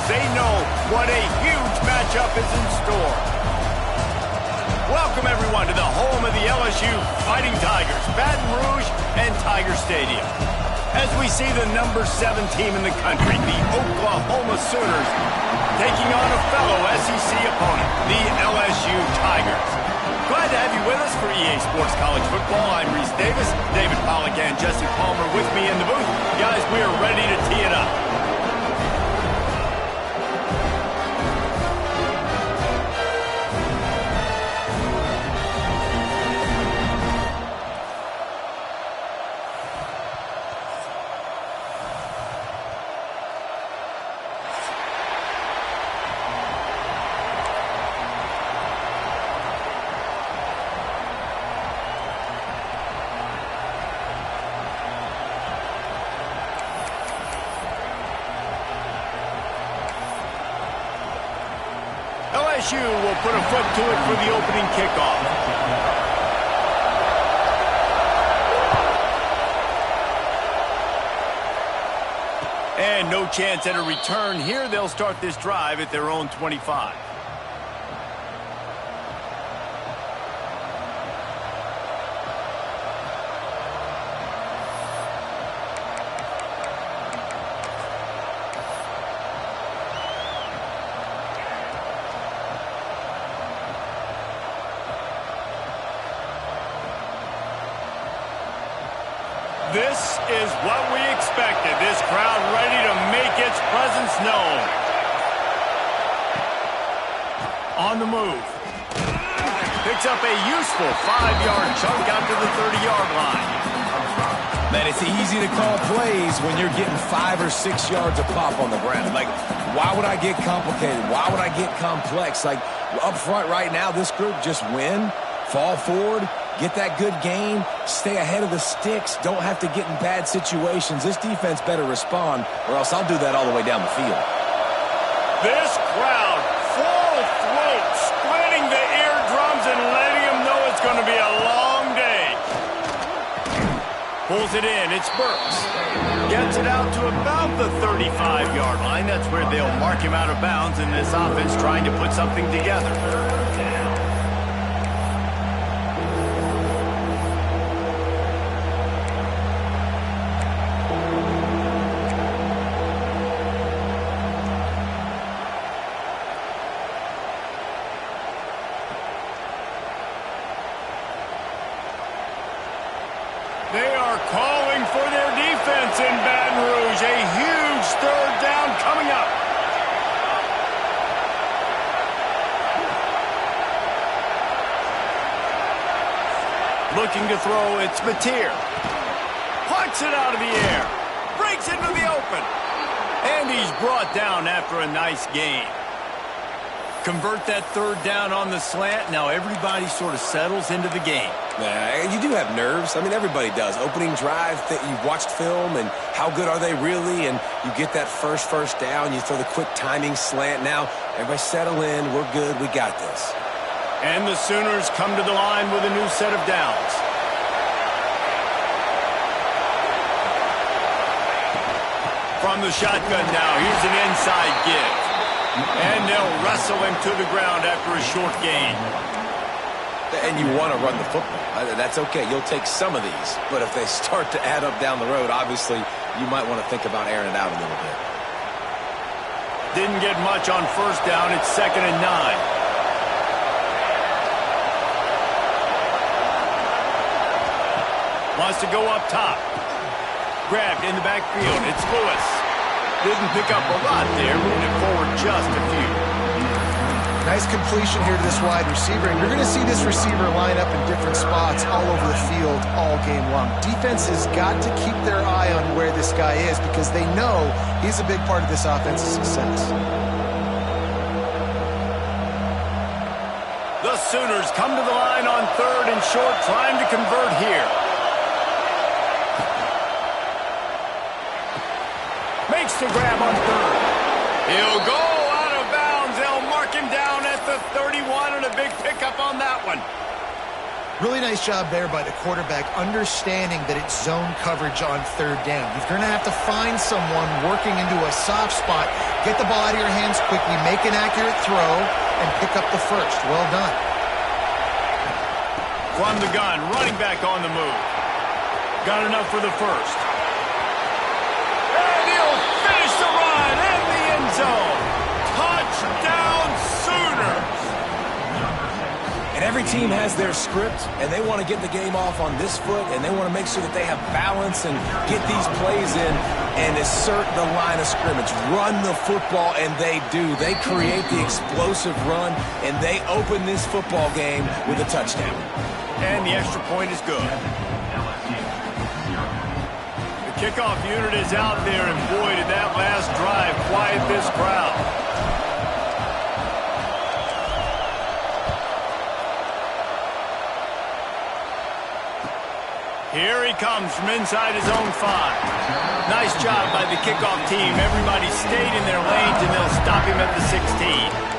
They know what a huge matchup is in store. Welcome, everyone, to the home of the LSU Fighting Tigers, Baton Rouge and Tiger Stadium. As we see the number 7 team in the country, the Oklahoma Sooners, taking on a fellow SEC opponent, the LSU Tigers. Glad to have you with us for EA Sports College Football. I'm Reese Davis, David Pollack and Jesse Palmer with me in the booth. Guys, we are ready to tee it up. LSU will put a foot to it for the opening kickoff. And no chance at a return here. They'll start this drive at their own 25. This is what we expected. This crowd ready to make its presence known. On the move. Picks up a useful 5-yard chunk out to the 30-yard line. Man, it's easy to call plays when you're getting 5 or 6 yards of pop on the ground. Like, why would I get complicated? Why would I get complex? Like, up front right now, this group just win, fall forward, get that good gain, stay ahead of the sticks, don't have to get in bad situations. This defense better respond, or else I'll do that all the way down the field. This crowd, full throat, splitting the eardrums and letting them know it's going to be a long day. Pulls it in, it's Burks. Gets it out to about the 35-yard line. That's where they'll mark him out of bounds in this offense trying to put something together. They are calling for their defense in Baton Rouge. A huge third down coming up. Looking to throw, it's Mateer. Punts it out of the air. Breaks into the open. And he's brought down after a nice gain. Convert that third down on the slant. Now everybody sort of settles into the game. Yeah, you do have nerves. I mean, everybody does. Opening drive, you've watched film, and how good are they really? And you get that first down, you throw the quick timing slant. Now, everybody settle in. We're good. We got this. And the Sooners come to the line with a new set of downs. From the shotgun now, here's an inside give. And they'll wrestle him to the ground after a short gain. And you want to run the football. That's okay. You'll take some of these. But if they start to add up down the road, obviously, you might want to think about airing it out a little bit. Didn't get much on first down. It's 2nd and 9. Wants to go up top. Grabbed in the backfield. It's Lewis. Didn't pick up a lot there. Moved it forward just a few. Nice completion here to this wide receiver. And you're going to see this receiver line up in different spots all over the field all game long. Defense has got to keep their eye on where this guy is because they know he's a big part of this offense's success. The Sooners come to the line on 3rd and short, trying to convert here. Makes the grab on 3rd. He'll go out of bounds. They'll mark him down at the 31 and a big pickup on that one. Really nice job there by the quarterback, understanding that it's zone coverage on third down. You're going to have to find someone working into a soft spot, get the ball out of your hands quickly, make an accurate throw, and pick up the first. Well done. From the gun, running back on the move. Got enough for the first. And he'll finish the run in the end zone. Touchdown Sooners! And every team has their script, and they want to get the game off on this foot, and they want to make sure that they have balance and get these plays in and assert the line of scrimmage. Run the football, and they do. They create the explosive run, and they open this football game with a touchdown. And the extra point is good. The kickoff unit is out there, and boy, did that last drive quiet this crowd. Here he comes from inside his own 5. Nice job by the kickoff team. Everybody stayed in their lanes, and they'll stop him at the 16.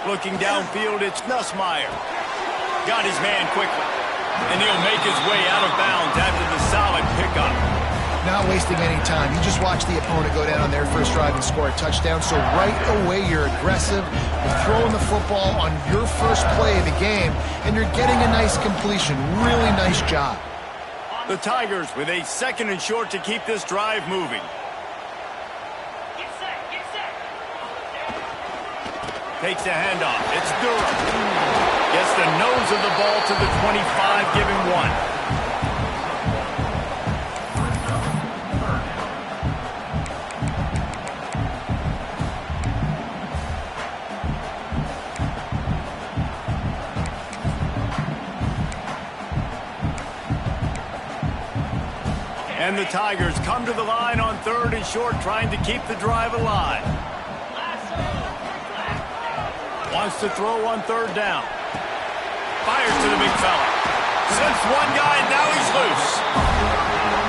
Looking downfield, it's Nussmeier. Got his man quickly. And he'll make his way out of bounds after the solid pickup. Not wasting any time. You just watch the opponent go down on their first drive and score a touchdown. So right away, you're aggressive. You're throwing the football on your first play of the game, and you're getting a nice completion. Really nice job. The Tigers with a 2nd and short to keep this drive moving. Takes the handoff. It's Durham. Gets the nose of the ball to the 25, giving 1. And the Tigers come to the line on 3rd and short, trying to keep the drive alive. Wants to throw on 3rd down. Fires to the big fella. Slips one guy, and now he's loose.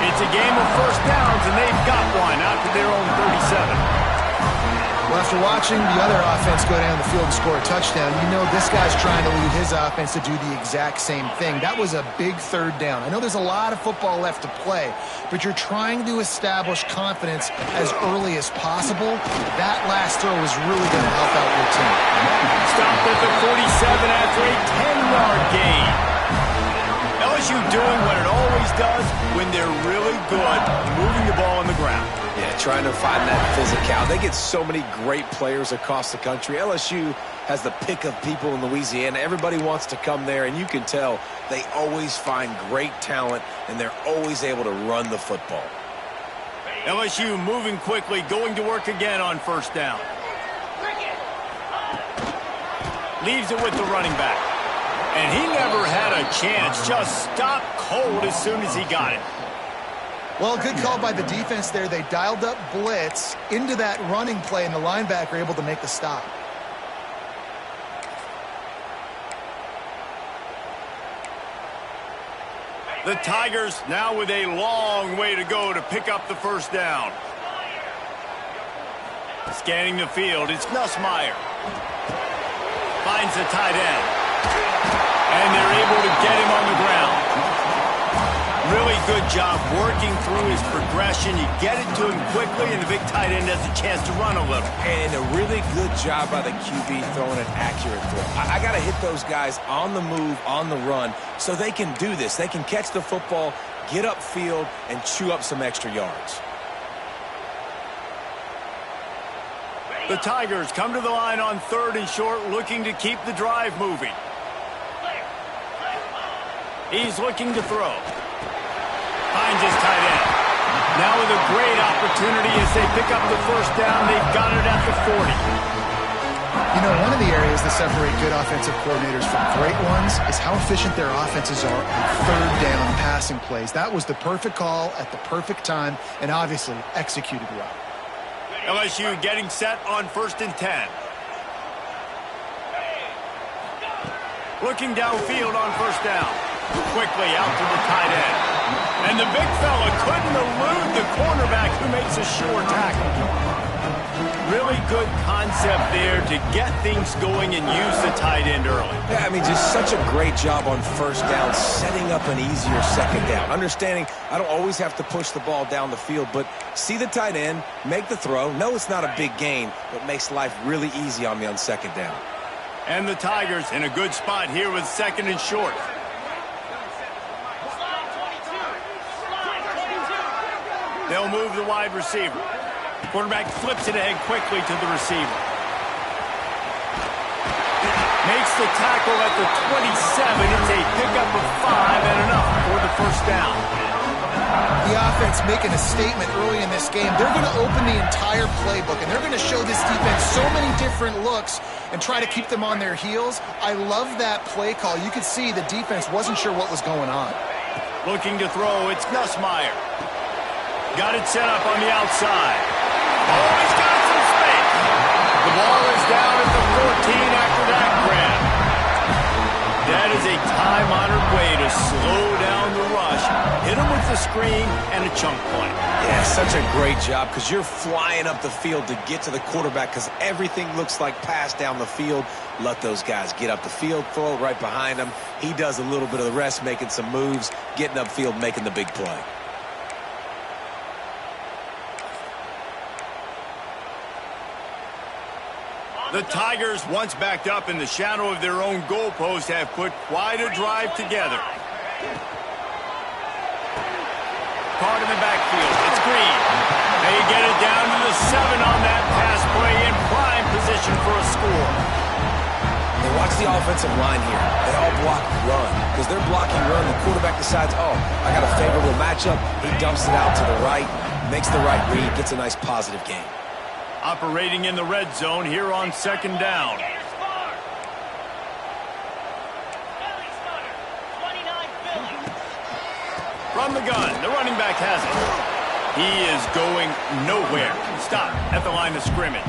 It's a game of first downs, and they've got one out to their own 37. Well, after watching the other offense go down the field and score a touchdown, you know this guy's trying to lead his offense to do the exact same thing. That was a big 3rd down. I know there's a lot of football left to play, but you're trying to establish confidence as early as possible. That last throw is really going to help out your team. Stopped at the 47 after a 10-yard gain. LSU doing what it always does when they're really good, moving the ball on the ground. Yeah, trying to find that physicality. They get so many great players across the country. LSU has the pick of people in Louisiana. Everybody wants to come there, and you can tell they always find great talent, and they're always able to run the football. LSU moving quickly, going to work again on 1st down. Leaves it with the running back. And he never had a chance. Just stopped cold as soon as he got it. Well, good call by the defense there. They dialed up blitz into that running play, and the linebacker able to make the stop. The Tigers now with a long way to go to pick up the 1st down. Scanning the field, it's Nussmeier. Finds the tight end. And they're able to get him on the ground. Really good job working through his progression. You get it to him quickly, and the big tight end has a chance to run a little. And a really good job by the QB throwing an accurate throw. I got to hit those guys on the move, on the run, so they can do this. They can catch the football, get upfield, and chew up some extra yards. The Tigers come to the line on 3rd and short, looking to keep the drive moving. He's looking to throw. Finds his tight end. Now with a great opportunity as they pick up the 1st down. They've got it at the 40. You know, one of the areas that separate good offensive coordinators from great ones is how efficient their offenses are on third down passing plays. That was the perfect call at the perfect time and obviously executed well. LSU getting set on 1st and 10. Looking downfield on 1st down. Quickly out to the tight end. And the big fella couldn't elude the cornerback who makes a sure tackle. Really good concept there to get things going and use the tight end early. Yeah, I mean, just such a great job on 1st down, setting up an easier 2nd down. Understanding I don't always have to push the ball down the field, but see the tight end, make the throw. No, it's not a big gain, but makes life really easy on me on 2nd down. And the Tigers in a good spot here with 2nd and short. They'll move the wide receiver. Quarterback flips it ahead quickly to the receiver. Makes the tackle at the 27. It's a pickup of 5 and enough for the 1st down. The offense making a statement early in this game. They're going to open the entire playbook, and they're going to show this defense so many different looks and try to keep them on their heels. I love that play call. You could see the defense wasn't sure what was going on. Looking to throw, it's Nussmeier. Got it set up on the outside. Oh, he's got some space. The ball is down at the 14 after that grab. That is a time-honored way to slow down the rush. Hit him with the screen and a chunk play. Yeah, such a great job because you're flying up the field to get to the quarterback because everything looks like pass down the field. Let those guys get up the field, throw it right behind him. He does a little bit of the rest, making some moves, getting upfield, making the big play. The Tigers, once backed up in the shadow of their own goalpost, have put quite a drive together. Caught in the backfield. It's Green. They get it down to the 7 on that pass play in prime position for a score. Now watch the offensive line here. They all block run. Because they're blocking run, the quarterback decides, oh, I got a favorable matchup. He dumps it out to the right, makes the right read, gets a nice positive gain. Operating in the red zone here on 2nd down. From the gun, the running back has it. He is going nowhere. Stop at the line of scrimmage.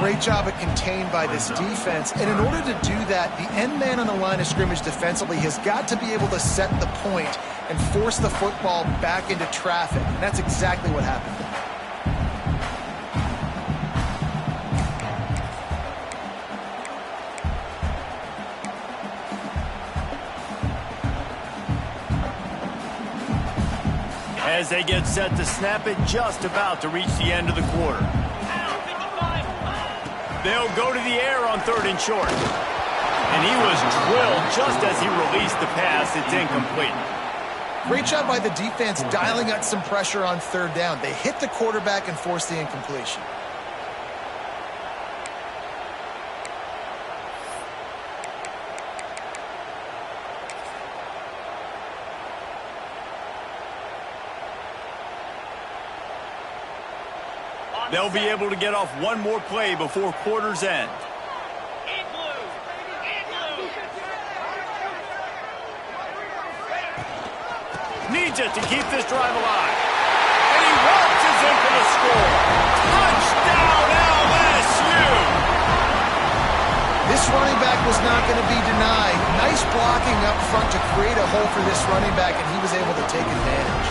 Great job at contained by this defense. And in order to do that, the end man on the line of scrimmage defensively has got to be able to set the point and force the football back into traffic. And that's exactly what happened. As they get set to snap it, just about to reach the end of the quarter. They'll go to the air on 3rd and short. And he was drilled just as he released the pass. It's incomplete. Great job by the defense dialing up some pressure on 3rd down. They hit the quarterback and forced the incompletion. They'll be able to get off one more play before quarter's end. Needs it to keep this drive alive. And he launches in for the score. Touchdown, LSU! This running back was not going to be denied. Nice blocking up front to create a hole for this running back, and he was able to take advantage.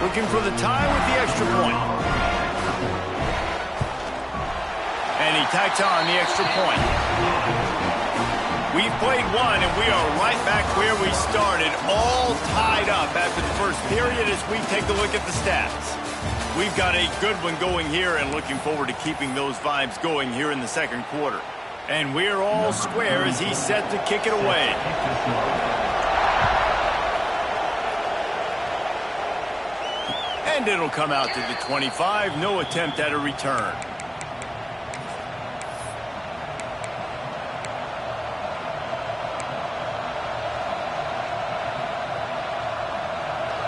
Looking for the tie with the extra point. And he tacks on the extra point. We've played one, and we are right back where we started, all tied up after the first period as we take a look at the stats. We've got a good one going here and looking forward to keeping those vibes going here in the 2nd quarter. And we're all square as he's set to kick it away. And it'll come out to the 25. No attempt at a return.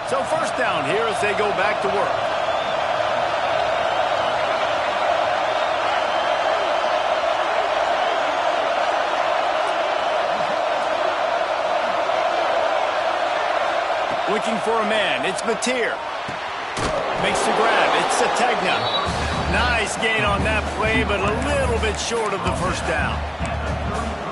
So first down here as they go back to work. Looking for a man. It's Mateer. Makes the grab. It's Sategna. Nice gain on that play, but a little bit short of the first down.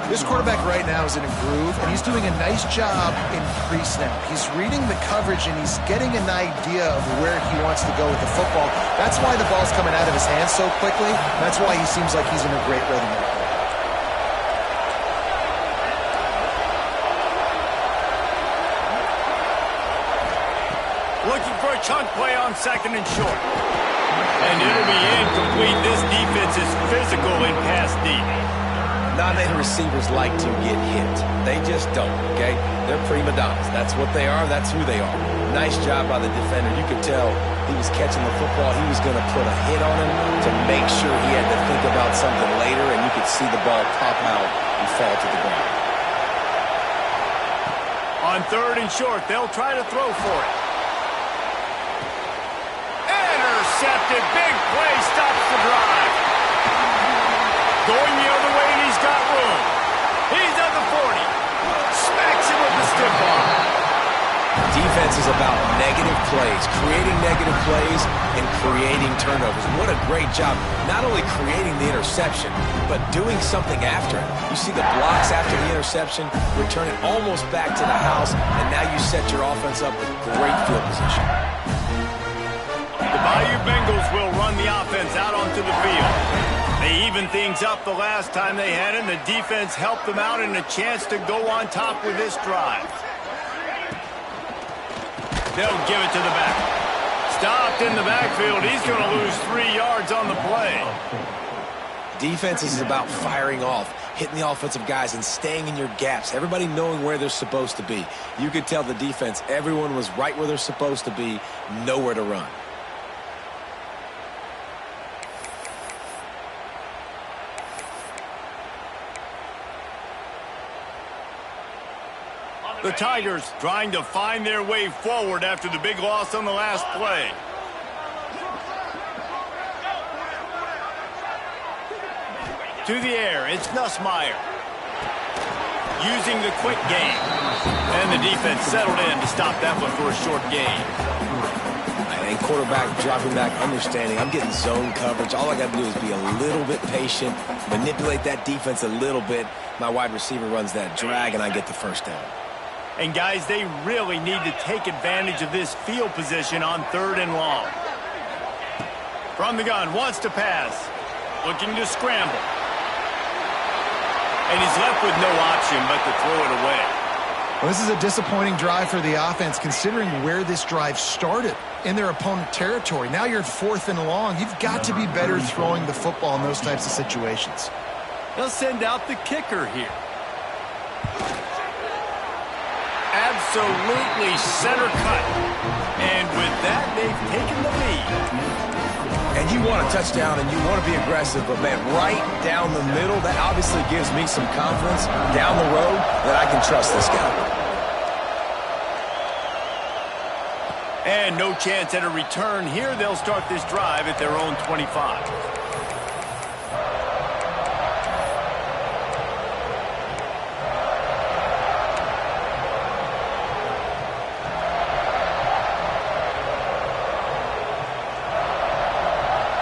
This quarterback right now is in a groove, and he's doing a nice job in pre-snap. He's reading the coverage, and he's getting an idea of where he wants to go with the football. That's why the ball's coming out of his hands so quickly. That's why he seems like he's in a great rhythm right now. Looking for a chunk play on second and short. And it'll be incomplete. This defense is physical in pass deep. Non-native receivers like to get hit. They just don't, okay? They're prima donnas. That's what they are. That's who they are. Nice job by the defender. You could tell he was catching the football. He was going to put a hit on him to make sure he had to think about something later, and you could see the ball pop out and fall to the ground. On third and short, they'll try to throw for it. Intercepted. Big play. Stops the drive. Going the other way, and he's got room. He's at the 40. Smacks him with the stiff arm. Defense is about negative plays, creating negative plays and creating turnovers. What a great job, not only creating the interception, but doing something after it. You see the blocks after the interception, return it almost back to the house, and now you set your offense up with great field position. The Bayou Bengals will run the offense out onto the field. They evened things up the last time they had it, and the defense helped them out and a chance to go on top with this drive. They'll give it to the back. Stopped in the backfield. He's going to lose 3 yards on the play. Defense is about firing off, hitting the offensive guys and staying in your gaps. Everybody knowing where they're supposed to be. You could tell the defense, everyone was right where they're supposed to be, nowhere to run. The Tigers trying to find their way forward after the big loss on the last play. To the air, it's Nussmeier. Using the quick game. And the defense settled in to stop that one for a short gain. And quarterback dropping back, understanding I'm getting zone coverage. All I got to do is be a little bit patient, manipulate that defense a little bit. My wide receiver runs that drag, and I get the first down. And, guys, they really need to take advantage of this field position on third and long. From the gun, wants to pass. Looking to scramble. And he's left with no option but to throw it away. Well, this is a disappointing drive for the offense, considering where this drive started in their opponent territory. Now you're at fourth and long. You've got to be better throwing the football in those types of situations. They'll send out the kicker here. Absolutely center cut. And with that, they've taken the lead. And you want a touchdown and you want to be aggressive, but, man, right down the middle, that obviously gives me some confidence down the road that I can trust this guy. And no chance at a return here. They'll start this drive at their own 25.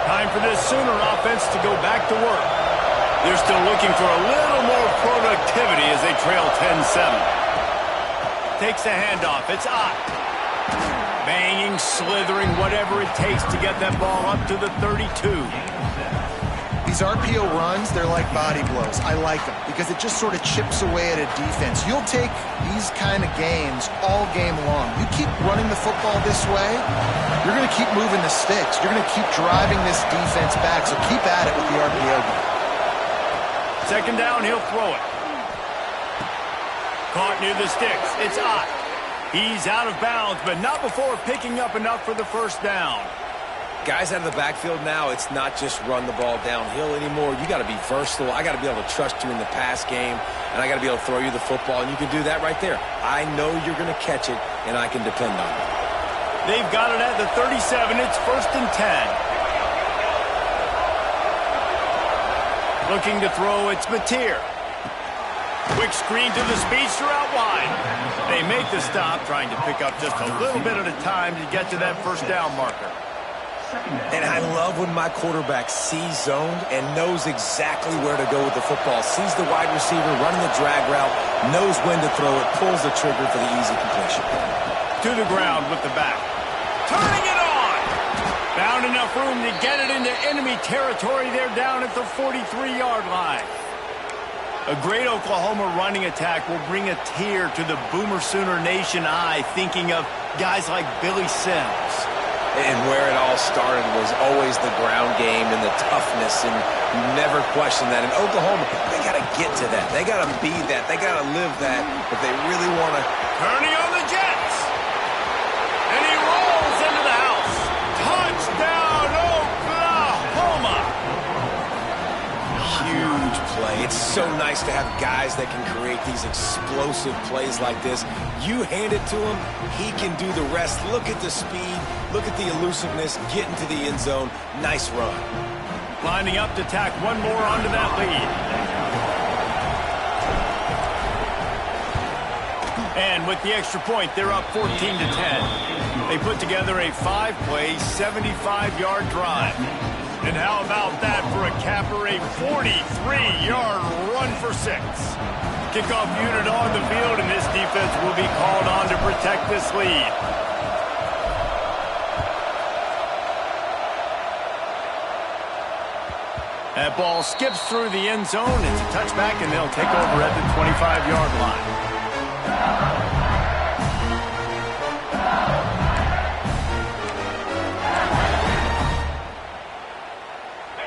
Time for this Sooner offense to go back to work. They're still looking for a little more productivity as they trail 10-7. Takes the handoff. It's Ott. Banging, slithering, whatever it takes to get that ball up to the 32. These RPO runs, they're like body blows. I like them because it just sort of chips away at a defense. You'll take these kind of games all game long. You keep running the football this way, you're going to keep moving the sticks. You're going to keep driving this defense back, so keep at it with the RPO game. Second down, he'll throw it. Caught near the sticks. It's Ott. He's out of bounds, but not before picking up enough for the first down. Guys out of the backfield now, it's not just run the ball downhill anymore. You got to be versatile. I got to be able to trust you in the pass game, and I got to be able to throw you the football, and you can do that right there. I know you're going to catch it, and I can depend on it. They've got it at the 37. It's 1st and 10. Looking to throw, it's Mateer. Quick screen to the speedster out wide. They make the stop, trying to pick up just a little bit at a time to get to that 1st down marker. And I love when my quarterback sees zoned and knows exactly where to go with the football. Sees the wide receiver running the drag route, knows when to throw it, pulls the trigger for the easy completion. To the ground with the back. Turning it on! Found enough room to get it into enemy territory. They're down at the 43-yard line. A great Oklahoma running attack will bring a tear to the Boomer Sooner Nation eye, thinking of guys like Billy Sims. And where it all started was always the ground game and the toughness, and you never question that. In Oklahoma, they got to get to that. They got to be that. They got to live that if they really want to. Turning on the Jets. And he rolls into the house. Touchdown, Oklahoma. Huge play. It's so nice to have guys that can create these explosive plays like this. You hand it to him, he can do the rest. Look at the speed. Look at the elusiveness, get into the end zone. Nice run. Lining up to tack one more onto that lead. And with the extra point, they're up 14 to 10. They put together a 5-play, 75-yard drive. And how about that for a capper, a 43-yard run for 6. Kickoff unit on the field, and this defense will be called on to protect this lead. That ball skips through the end zone. It's a touchback, and they'll take over at the 25-yard line.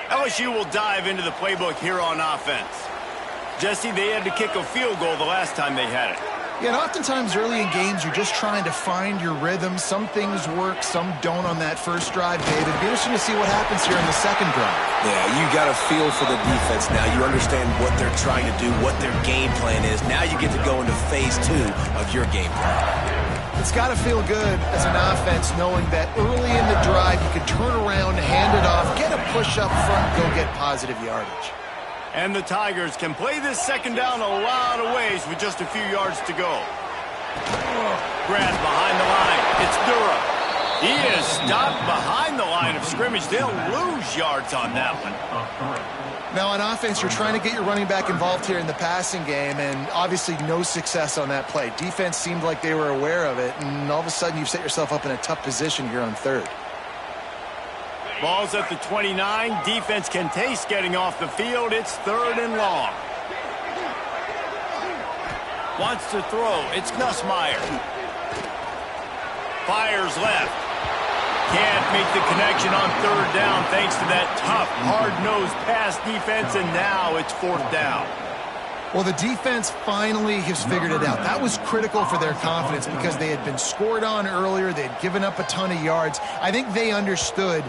LSU will dive into the playbook here on offense. Jesse, they had to kick a field goal the last time they had it. Yeah, and oftentimes early in games, you're just trying to find your rhythm. Some things work, some don't on that first drive, David. It'll be interesting to see what happens here in the second drive. Yeah, you got a feel for the defense now. You understand what they're trying to do, what their game plan is. Now you get to go into phase 2 of your game plan. It's got to feel good as an offense knowing that early in the drive, you can turn around, hand it off, get a push up front, go get positive yardage. And the Tigers can play this second down a lot of ways with just a few yards to go. Grant behind the line. It's Durham. He is stopped behind the line of scrimmage. They'll lose yards on that one. Now on offense, you're trying to get your running back involved here in the passing game, and obviously no success on that play. Defense seemed like they were aware of it, and all of a sudden you've set yourself up in a tough position here on third. Ball's at the 29. Defense can taste getting off the field. It's 3rd and long. Wants to throw. It's Nussmeier. Fires left. Can't make the connection on 3rd down thanks to that tough, hard-nosed pass defense, and now it's 4th down. Well, the defense finally has figured it out. That was critical for their confidence because they had been scored on earlier. They had given up a ton of yards. I think they understood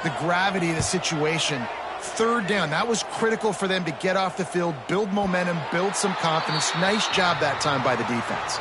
the gravity of the situation. 3rd down, that was critical for them to get off the field, build momentum, build some confidence. Nice job that time by the defense.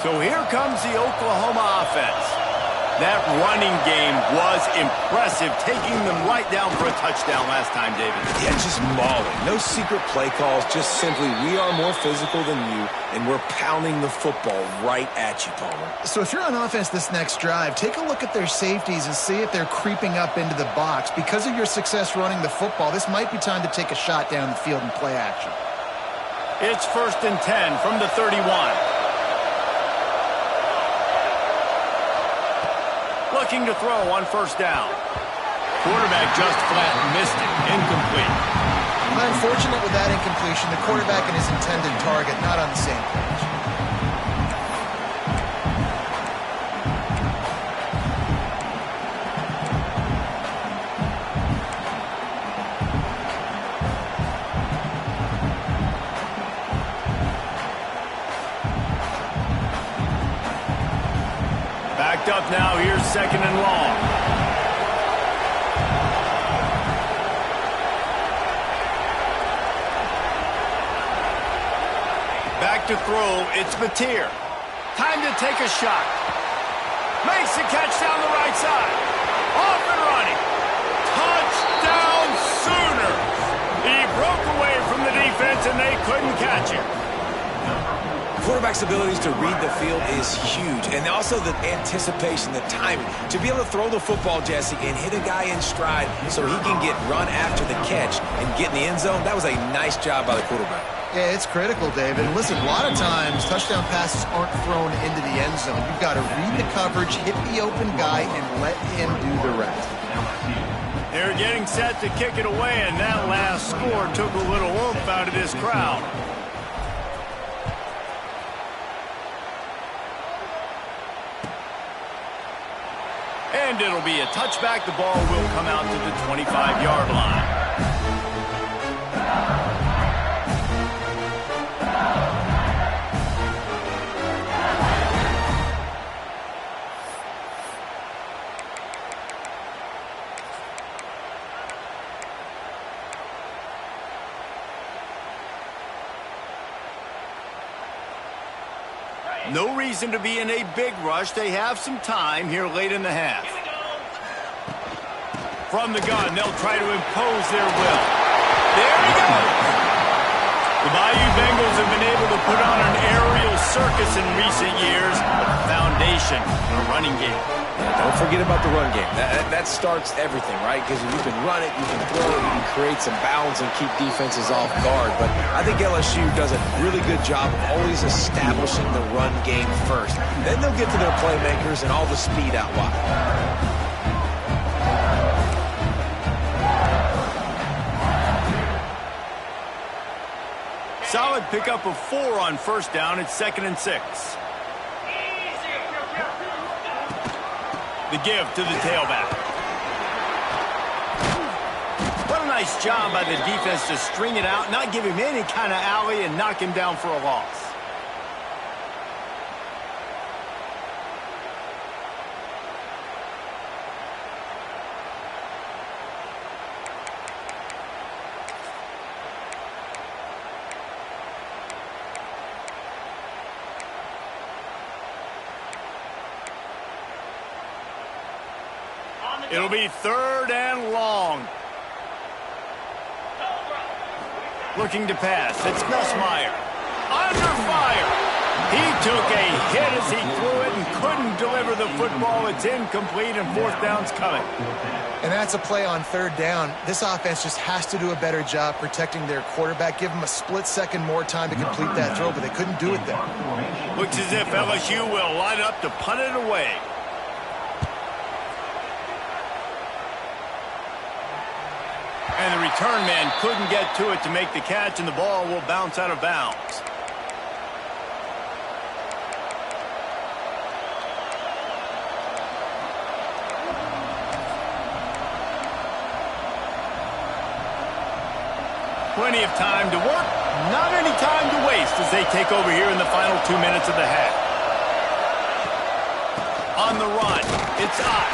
So here comes the Oklahoma offense. That running game was impressive, taking them right down for a touchdown last time, David. Yeah, just mauling. No secret play calls, just simply we are more physical than you, and we're pounding the football right at you, Palmer. So if you're on offense this next drive, take a look at their safeties and see if they're creeping up into the box. Because of your success running the football, this might be time to take a shot down the field and play action. It's 1st and 10 from the 31. Looking to throw on 1st down. Quarterback just flat missed it. Incomplete. Unfortunate with that incompletion. The quarterback and his intended target not on the same page. off now. Here's 2nd and long. Back to throw. It's Mateer. Time to take a shot. Makes the catch down the right side. Off and running. Touchdown Sooners. He broke away from the defense and they couldn't catch him. Quarterback's abilities to read the field is huge, and also the anticipation, the timing. To be able to throw the football, Jesse, and hit a guy in stride so he can get run after the catch and get in the end zone, that was a nice job by the quarterback. Yeah, it's critical, David. Listen, a lot of times touchdown passes aren't thrown into the end zone. You've got to read the coverage, hit the open guy, and let him do the rest. They're getting set to kick it away, and that last score took a little oomph out of this crowd. And it'll be a touchback. The ball will come out to the 25-yard line. No reason to be in a big rush. They have some time here late in the half. From the gun, they'll try to impose their will. There he goes. The Bayou Bengals have been able to put on an aerial circus in recent years, but the foundation in a running game. Yeah, don't forget about the run game. That starts everything, right? Because you can run it, you can throw it, you can create some balance and keep defenses off guard. But I think LSU does a really good job of always establishing the run game first. Then they'll get to their playmakers and all the speed out wide. Solid pickup of 4 on first down. It's 2nd and 6. The give to the tailback. What a nice job by the defense to string it out, not give him any kind of alley, and knock him down for a loss. It'll be 3rd and long. Looking to pass. It's Nussmeier. Under fire. He took a hit as he threw it and couldn't deliver the football. It's incomplete and 4th down's coming. And that's a play on 3rd down. This offense just has to do a better job protecting their quarterback. Give them a split second more time to complete that throw, but they couldn't do it there. Looks as if LSU will line up to punt it away. And the return man couldn't get to it to make the catch, and the ball will bounce out of bounds. Plenty of time to work, not any time to waste as they take over here in the final 2 minutes of the half. On the run, it's up.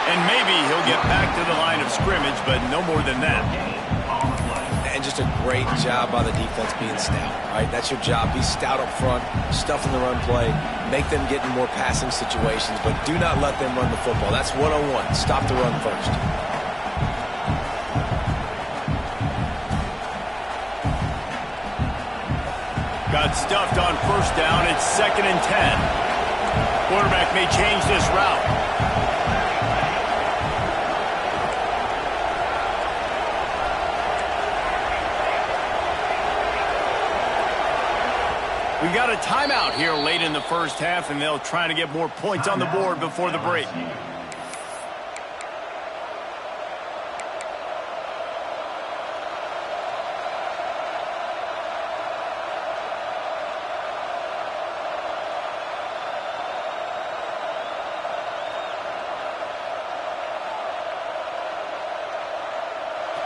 And maybe he'll get back to the line of scrimmage, but no more than that. And just a great job by the defense being stout, right? That's your job. Be stout up front, stuff in the run play, make them get in more passing situations, but do not let them run the football. That's 101. Stop the run first. Got stuffed on first down. It's 2nd and 10. Quarterback may change this route. We got a timeout here late in the first half, and they'll try to get more points on the board before the break.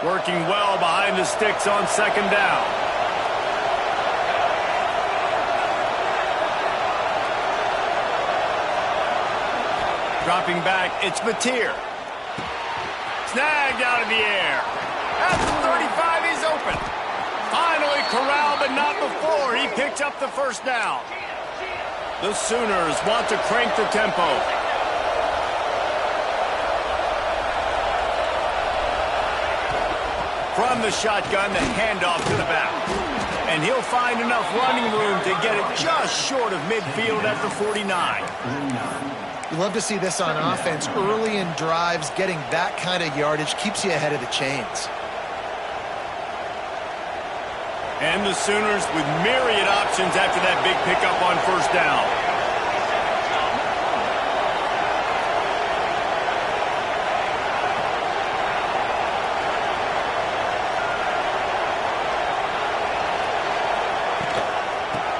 Working well behind the sticks on 2nd down. Dropping back, it's Mateer. Snagged out of the air. At the 35, he's open. Finally corralled, but not before. He picks up the first down. The Sooners want to crank the tempo. From the shotgun, the handoff to the back. And he'll find enough running room to get it just short of midfield at the 49. You love to see this on offense. Early in drives, getting that kind of yardage keeps you ahead of the chains. And the Sooners with myriad options after that big pickup on first down.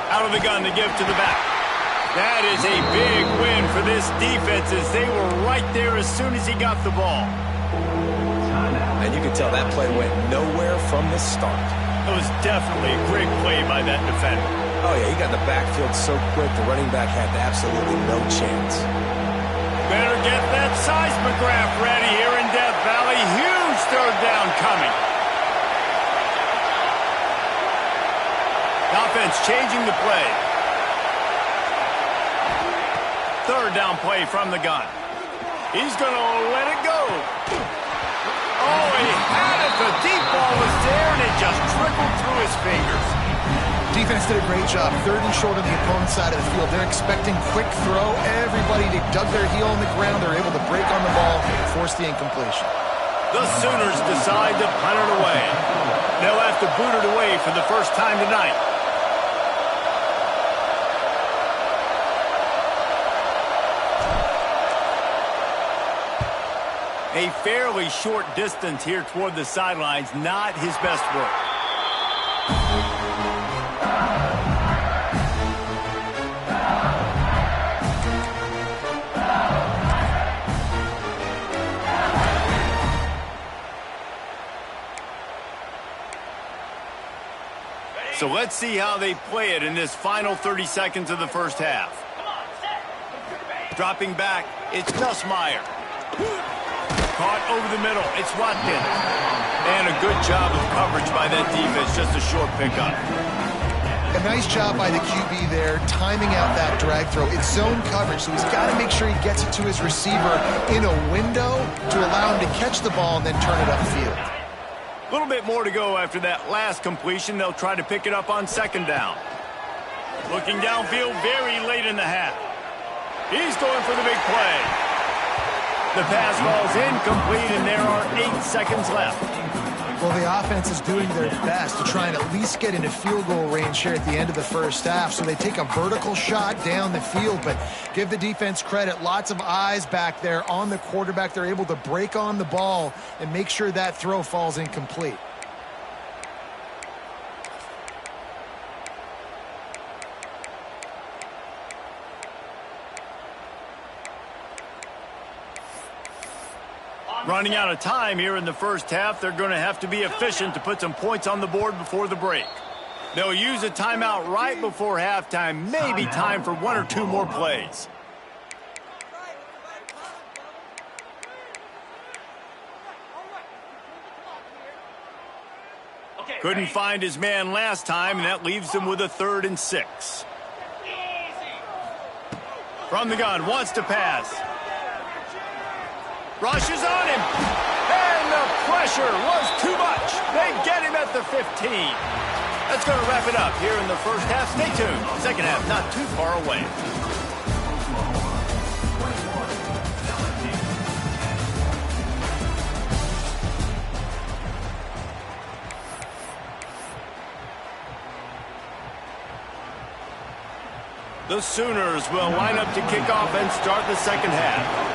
Out of the gun to give to the back. That is a big win for this defense as they were right there as soon as he got the ball. And you can tell that play went nowhere from the start. It was definitely a great play by that defender. Oh, yeah, he got in the backfield so quick, the running back had absolutely no chance. Better get that seismograph ready here in Death Valley. Huge third down coming. Offense changing the play. Third down play from the gun. He's going to let it go. Oh, he had it. The deep ball was there, and it just trickled through his fingers. Defense did a great job. Third and short on the opponent's side of the field. They're expecting quick throw. Everybody dug their heel on the ground. They're able to break on the ball and force the incompletion. The Sooners decide to punt it away. They'll have to boot it away for the first time tonight. A fairly short distance here toward the sidelines, not his best work. So let's see how they play it in this final 30 seconds of the first half. Dropping back, it's Nussmeier. Caught over the middle. It's Watkins. And a good job of coverage by that defense. Just a short pickup. A nice job by the QB there, timing out that drag throw. It's zone coverage, so he's got to make sure he gets it to his receiver in a window to allow him to catch the ball and then turn it upfield. A little bit more to go after that last completion. They'll try to pick it up on second down. Looking downfield very late in the half. He's going for the big play. The pass ball's incomplete, and there are 8 seconds left. Well, the offense is doing their best to try and at least get into field goal range here at the end of the first half. So they take a vertical shot down the field, but give the defense credit. Lots of eyes back there on the quarterback. They're able to break on the ball and make sure that throw falls incomplete. Running out of time here in the first half. They're going to have to be efficient to put some points on the board before the break. They'll use a timeout right before halftime. Maybe time for 1 or 2 more plays. Couldn't find his man last time, and that leaves them with a 3rd and 6. From the gun, wants to pass. Rushes on him, and the pressure was too much. They get him at the 15. That's going to wrap it up here in the first half. Stay tuned. Second half not too far away. The Sooners will line up to kick off and start the second half.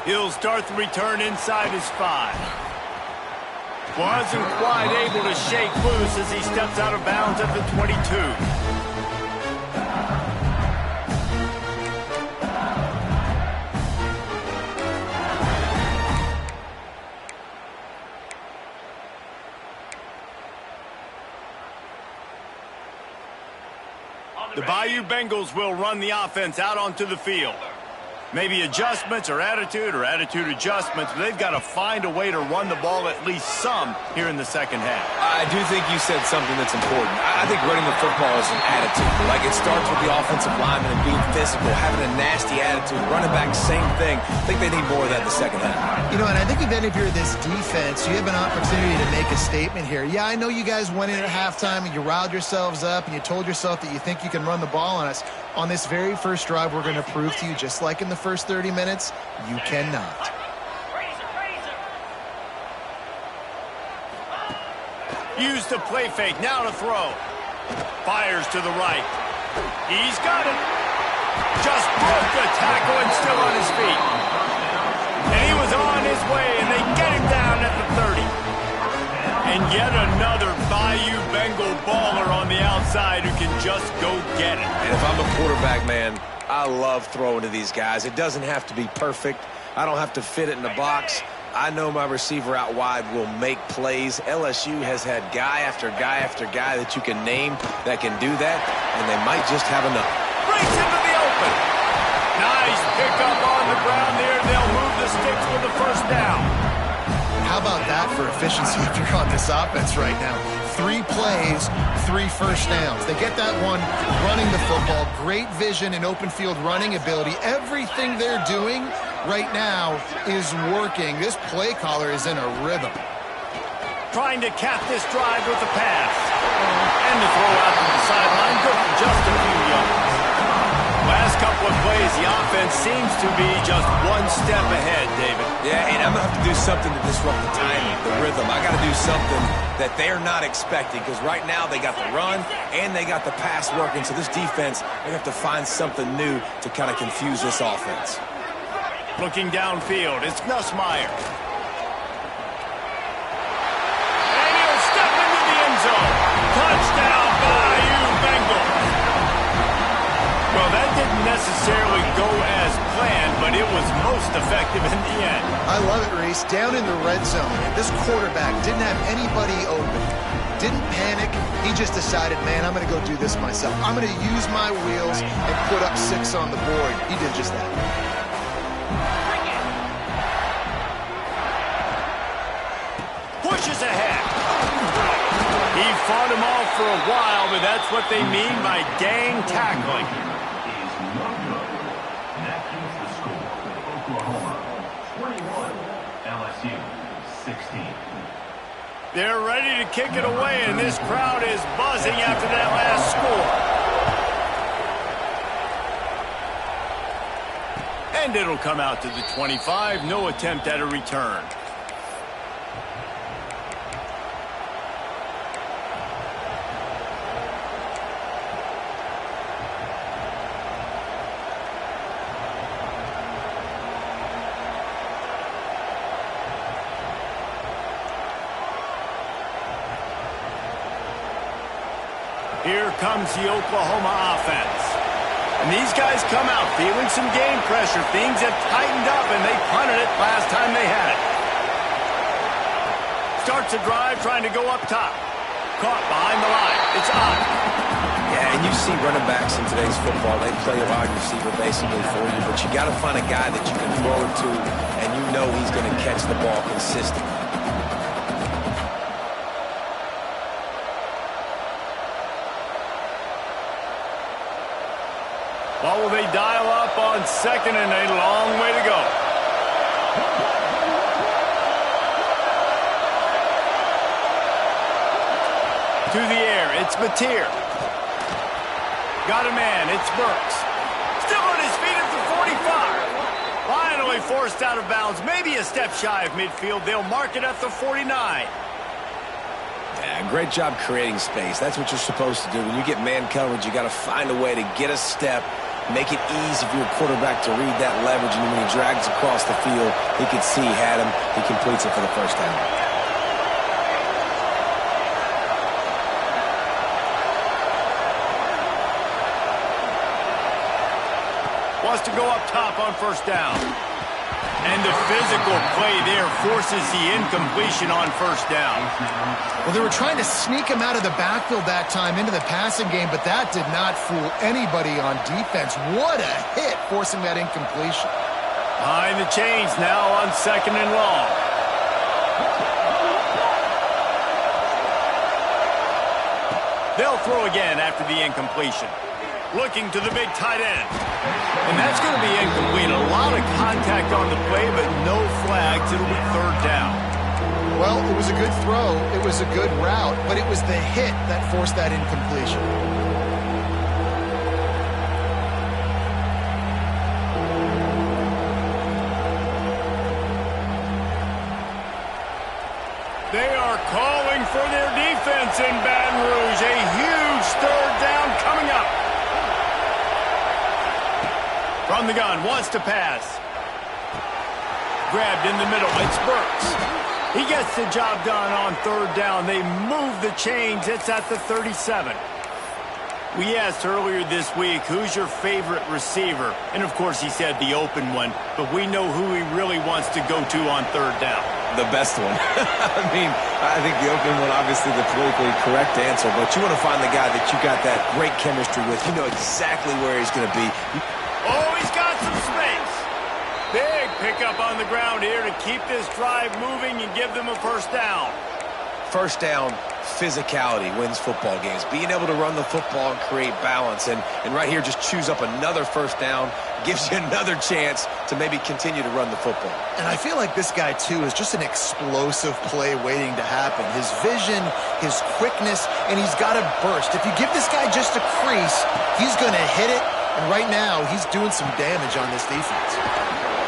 He'll start the return inside his 5. Wasn't quite able to shake loose as he steps out of bounds at the 22. The Bayou Bengals will run the offense out onto the field. Maybe adjustments or attitude adjustments, but they've got to find a way to run the ball at least some here in the second half. I do think you said something that's important. I think running the football is an attitude. Like, it starts with the offensive lineman and being physical, having a nasty attitude. Running back, same thing. I think they need more of that in the second half. You know, and I think if you're this defense, you have an opportunity to make a statement here. Yeah, I know you guys went in at halftime and you riled yourselves up and you told yourself that you think you can run the ball on us. On this very first drive, we're going to prove to you, just like in the first 30 minutes, you cannot. Use the play fake, now to throw. Fires to the right. He's got it. Just broke the tackle and still on his feet. And he was on his way, and they get him down at the 30. And yet another Bayou Bengal baller on the outside who can just go get it. And if I'm a quarterback, man, I love throwing to these guys. It doesn't have to be perfect. I don't have to fit it in the box. I know my receiver out wide will make plays. LSU has had guy after guy after guy that you can name that can do that, and they might just have enough. Breaks into the open. Nice pickup on the ground there. They'll move the sticks for the first down. How about that for efficiency if you're on this offense right now? 3 plays, 3 first downs. They get that one running the football. Great vision and open field running ability. Everything they're doing right now is working. This play caller is in a rhythm. Trying to cap this drive with the pass. And the throw out to the sideline. Good for just a few yards. Last couple of plays, the offense seems to be just one step ahead, David. Yeah, and I'm going to have to do something to disrupt the timing, the rhythm. I got to do something that they're not expecting, because right now they got the run and they got the pass working. So this defense, they have to find something new to kind of confuse this offense. Looking downfield, it's Nussmeier. And he'll step into the end zone. Touchdown, Bayou Bengals. Well, that didn't necessarily go as planned, but it was most effective in the end. I love it, Reese. Down in the red zone, this quarterback didn't have anybody open. Didn't panic. He just decided, man, I'm going to go do this myself. I'm going to use my wheels and put up 6 on the board. He did just that. Pushes ahead. He fought him off for a while, but that's what they mean by gang tackling. LSU 16. They're ready to kick it away, and this crowd is buzzing after that last score. And it'll come out to the 25. No attempt at a return. Here comes the Oklahoma offense. And these guys come out feeling some game pressure. Things have tightened up, and they punted it last time they had it. Starts a drive trying to go up top. Caught behind the line. It's on. Yeah, and you see running backs in today's football, they play a wide receiver basically for you, but you got to find a guy that you can throw it to, and you know he's going to catch the ball consistently. What will they dial up on second and a long way to go? To the air, it's Mateer. Got a man, it's Burks. Still on his feet at the 45. Finally forced out of bounds, maybe a step shy of midfield. They'll mark it at the 49. Yeah, great job creating space. That's what you're supposed to do. When you get man coverage, you got to find a way to get a step, make it easy for your quarterback to read that leverage, and when he drags across the field, he can see he had him. He completes it for the first down. Wants to go up top on first down. And the physical play there forces the incompletion on first down. Well, they were trying to sneak him out of the backfield that time into the passing game, but that did not fool anybody on defense. What a hit, forcing that incompletion. Behind the chains now on 2nd and long. They'll throw again after the incompletion. Looking to the big tight end. And that's going to be incomplete. A lot of contact on the play, but no flags. It'll be 3rd down. Well, it was a good throw. It was a good route, but it was the hit that forced that incompletion. They are calling for their defense in Baton Rouge. A huge 3rd down coming up. From the gun, wants to pass. Grabbed in the middle, it's Burks. He gets the job done on 3rd down. They move the chains. It's at the 37. We asked earlier this week, who's your favorite receiver? And, of course, he said the open one. But we know who he really wants to go to on 3rd down. The best one. I mean, I think the open one, obviously the politically correct answer. But you want to find the guy that you got that great chemistry with. You know exactly where he's going to be. Oh, he's got some space. Big pickup on the ground here to keep this drive moving and give them a 1st down. 1st down, physicality wins football games. Being able to run the football and create balance. And right here, just choose up another 1st down. Gives you another chance to maybe continue to run the football. And I feel like this guy, too, is just an explosive play waiting to happen. His vision, his quickness, and he's got a burst. If you give this guy just a crease, he's going to hit it. And right now, he's doing some damage on this defense.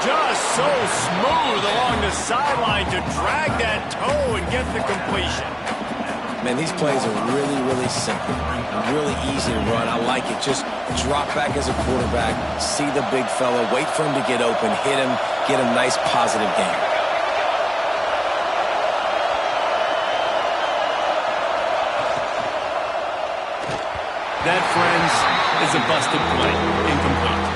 Just so smooth along the sideline to drag that toe and get the completion. Man, these plays are really, really simple. Really easy to run. I like it. Just drop back as a quarterback, see the big fella, wait for him to get open, hit him, get a nice positive game. That, friends, is a busted play. Incomplete.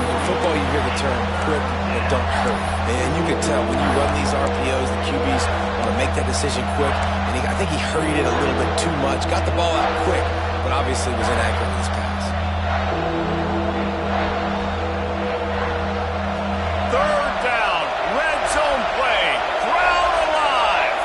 In football, you hear the term quick but don't hurt. And you can tell when you run these RPOs, the QBs want to make that decision quick. And I think he hurried it a little bit too much. Got the ball out quick, but obviously was inaccurate in his pass. 3rd down. Red zone play. Crowd alive.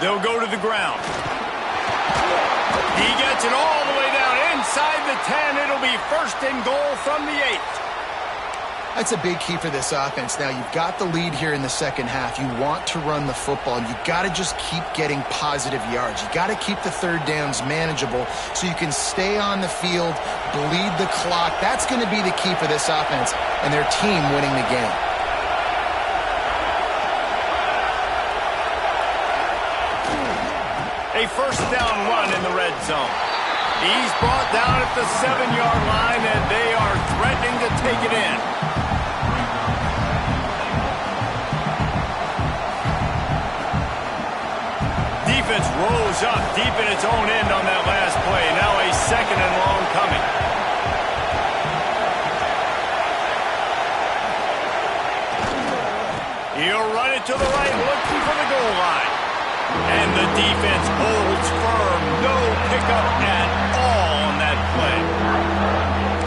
They'll go to the ground. He gets it all the way down inside the 10. It'll be 1st and goal from the 8. That's a big key for this offense. Now, you've got the lead here in the 2nd half. You want to run the football, and you've got to just keep getting positive yards. You've got to keep the 3rd downs manageable so you can stay on the field, bleed the clock. That's going to be the key for this offense and their team winning the game. A 1st down run in the red zone. He's brought down at the 7-yard line, and they are threatening to take it in. Defense rose up deep in its own end on that last play. Now a 2nd and long coming. He'll run it to the right, looking for the goal line. And the defense holds firm. No pickup at all on that play.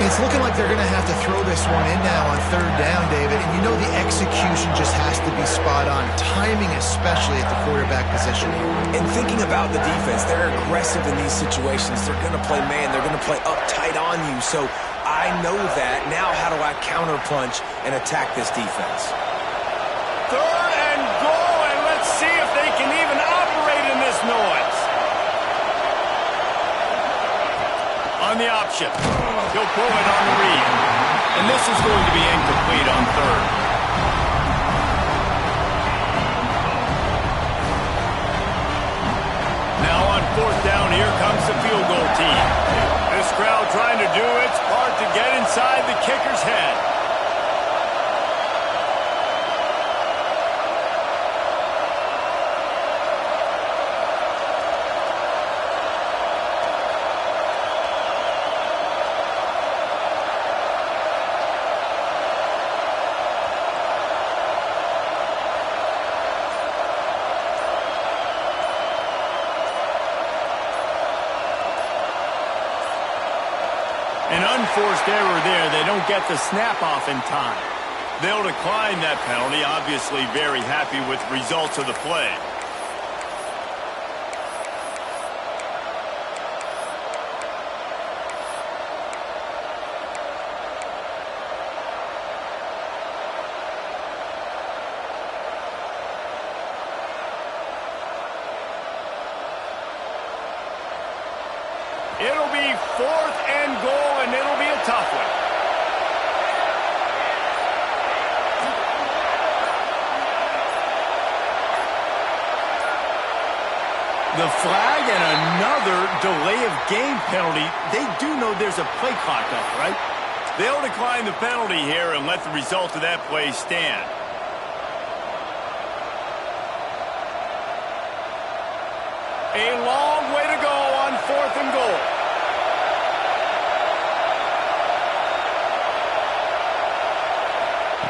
It's looking like they're going to have to throw this one in now on 3rd down, David. And you know the execution just has to be spot on. Timing especially at the quarterback position here. And thinking about the defense, they're aggressive in these situations. They're going to play man. They're going to play up tight on you. So I know that. Now how do I counterpunch and attack this defense? 3rd and goal, and let's see if they can even operate in this noise. On the option. He'll pull it on the read. And this is going to be incomplete on 3rd. Now on 4th down, here comes the field goal team. This crowd trying to do its part to get inside the kicker's head. forced error there. They don't get the snap off in time. They'll decline that penalty, obviously very happy with the results of the play. It'll be 4th and goal, and it'll be a tough one. The flag and another delay of game penalty. They do know there's a play clock up, right? They'll decline the penalty here and let the result of that play stand. A long way to go on 4th and goal.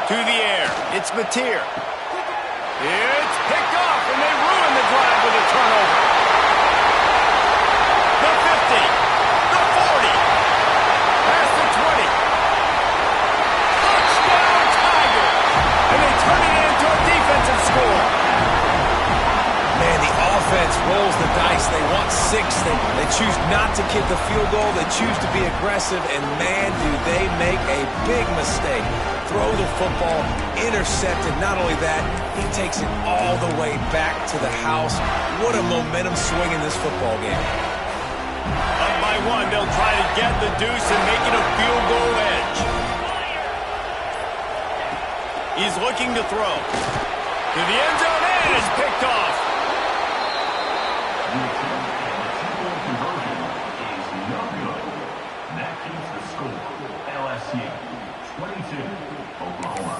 To the air. It's Mateer. It's picked off, and they ruin the drive with a turnover. The 50. The 40. Past the 20. Touchdown, Tigers. And they turn it into a defensive score. Man, the offense rolls the dice. They want 6. They choose not to kick the field goal. They choose to be aggressive, and man, do they make a big mistake. Throw the football, intercepted. Not only that, he takes it all the way back to the house. What a momentum swing in this football game. Up by 1, they'll try to get the deuce and make it a field goal edge. He's looking to throw. To the end zone, and it's picked off. Conversion is no good. That keeps the score. LSU 22, Oklahoma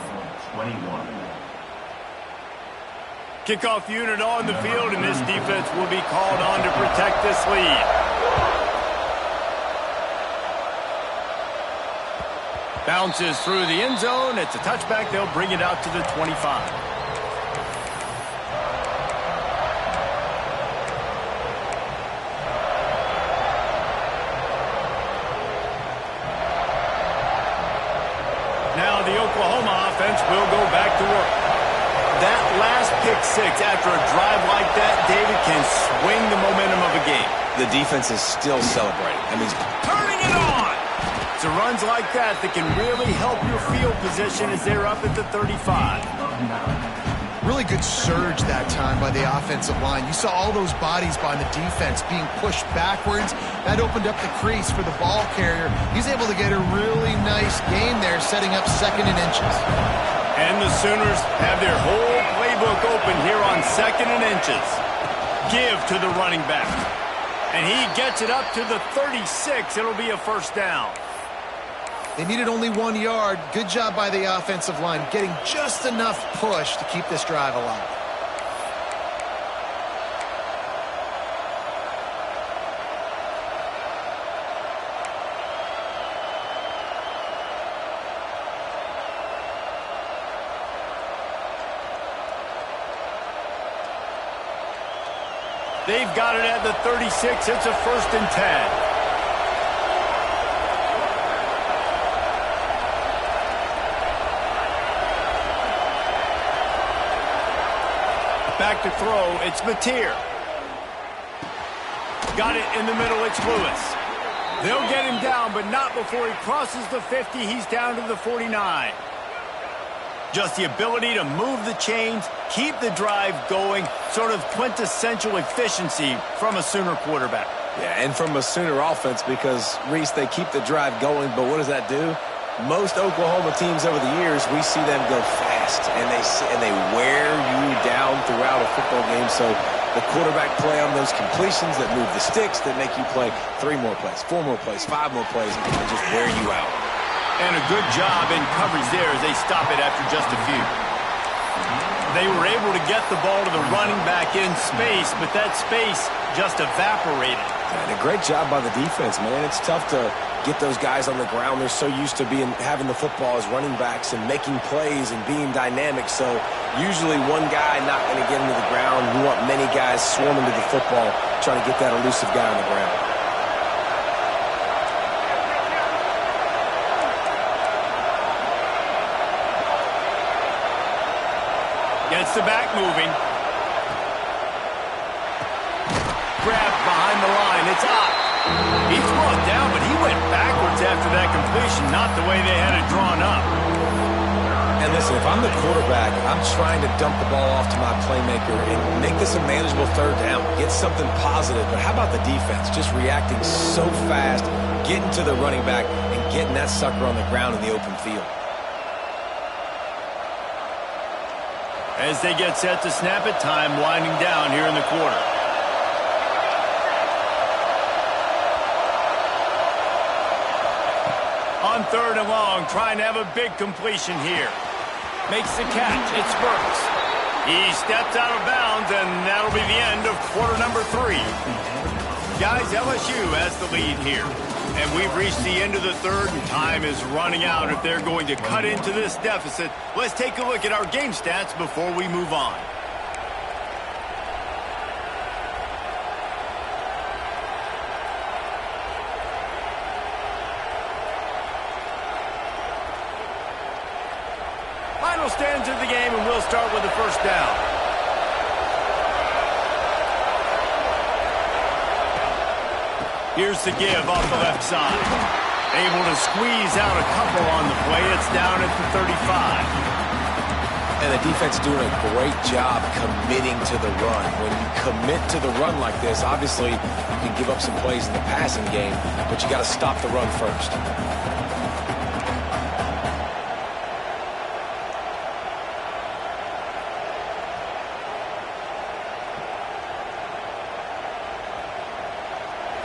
21. Kickoff unit on the field, and this defense will be called on to protect this lead. Bounces through the end zone. It's a touchback. They'll bring it out to the 25. Now the Oklahoma offense will go back to work. That last pick 6 after a drive like that, David, can swing the momentum of a game. The defense is still celebrating. I mean, Turning it on! It's the runs like that that can really help your field position as they're up at the 35. Really good surge that time by the offensive line. You saw all those bodies by the defense being pushed backwards. That opened up the crease for the ball carrier. He's able to get a really nice gain there, setting up 2nd and inches. And the Sooners have their whole playbook open here on 2nd and inches. Give to the running back. And he gets it up to the 36. It'll be a first down. They needed only 1 yard. Good job by the offensive line, getting just enough push to keep this drive alive. They've got it at the 36. It's a 1st and 10. Back to throw, it's Mateer. Got it in the middle, it's Lewis. They'll get him down, but not before he crosses the 50. He's down to the 49. Just the ability to move the chains, keep the drive going, sort of quintessential efficiency from a Sooner quarterback. yeah, and from a Sooner offense because, Reese, they keep the drive going, but what does that do? Most Oklahoma teams over the years, we see them go fast, and they wear you down throughout a football game. So the quarterback play on those completions that move the sticks, that make you play 3 more plays, 4 more plays, 5 more plays, and just wear you out. And a good job in coverage there as they stop it after just a few. They were able to get the ball to the running back in space, but that space just evaporated. And a great job by the defense, man. It's tough to get those guys on the ground. They're so used to having the football as running backs and making plays and being dynamic. So usually one guy not going to get into the ground. You want many guys swarming to the football, trying to get that elusive guy on the ground. Gets the back moving. Grabbed behind the line. It's up. He's brought down, but he went backwards after that completion, not the way they had it drawn up. And listen, if I'm the quarterback, I'm trying to dump the ball off to my playmaker and make this a manageable third down. Get something positive. But how about the defense? Just reacting so fast, getting to the running back, and getting that sucker on the ground in the open field. As they get set to snap it, time winding down here in the quarter. On 3rd and long, trying to have a big completion here. Makes the catch. It's Burks. He steps out of bounds, and that'll be the end of quarter number 3. Guys, LSU has the lead here. And we've reached the end of the 3rd, and time is running out if they're going to cut into this deficit. Let's take a look at our game stats before we move on. Final stands of the game, and we'll start with the first down. Here's the give off the left side. Able to squeeze out a couple on the play. It's down at the 35. And the defense doing a great job committing to the run. When you commit to the run like this, obviously you can give up some plays in the passing game, but you got to stop the run first.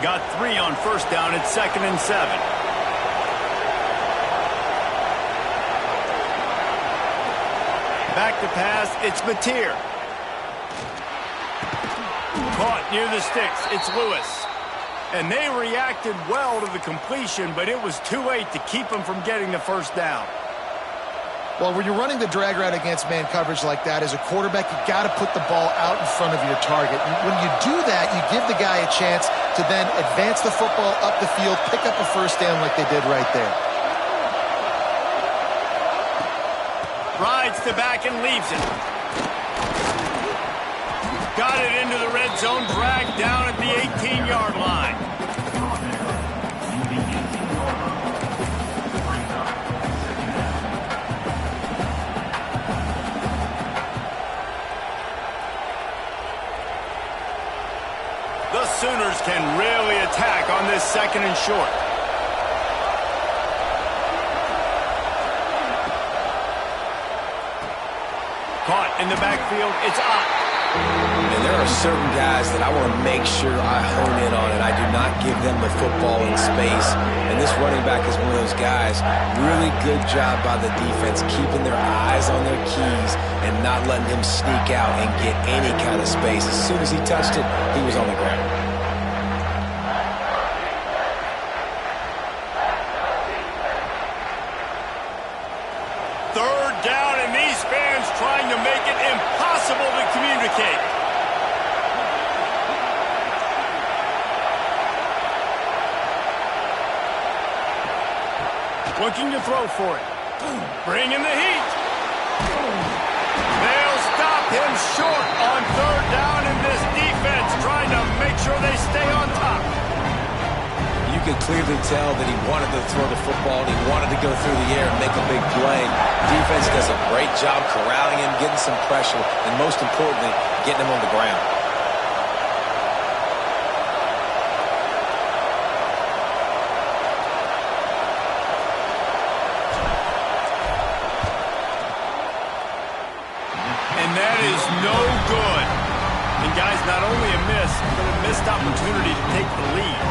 Got 3 on first down. It's 2nd and 7. Back to pass. It's Mateer. Caught near the sticks. It's Lewis. And they reacted well to the completion, but it was too late to keep them from getting the first down. Well, when you're running the drag route against man coverage like that, as a quarterback, you got to put the ball out in front of your target. When you do that, you give the guy a chance to then advance the football up the field, pick up a first down like they did right there. Rides the back and leaves it. Got it into the red zone, dragged down at the 18-yard line. The Sooners can really attack on this 2nd and short. Caught in the backfield. It's up. And there are certain guys that I want to make sure I hone in on, and I do not give them the football in space. And this running back is one of those guys. Really good job by the defense, keeping their eyes on their keys and not letting him sneak out and get any kind of space. As soon as he touched it, he was on the ground. Third down, and these fans trying to make it impossible to communicate. Looking to throw for it. Bringing the heat. They'll stop him short on 3rd down, and this defense trying to make sure they stay on top. You could clearly tell that he wanted to throw the football and he wanted to go through the air and make a big play. Defense does a great job corralling him, getting some pressure, and most importantly, getting him on the ground. And that is no good. And guys, not only a miss, but a missed opportunity to take the lead.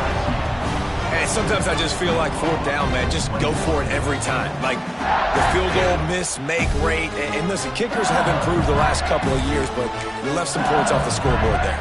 And sometimes I just feel like 4th down, man, just go for it every time. Like the field goal miss, make rate. And listen, kickers have improved the last couple of years, but you left some points off the scoreboard there.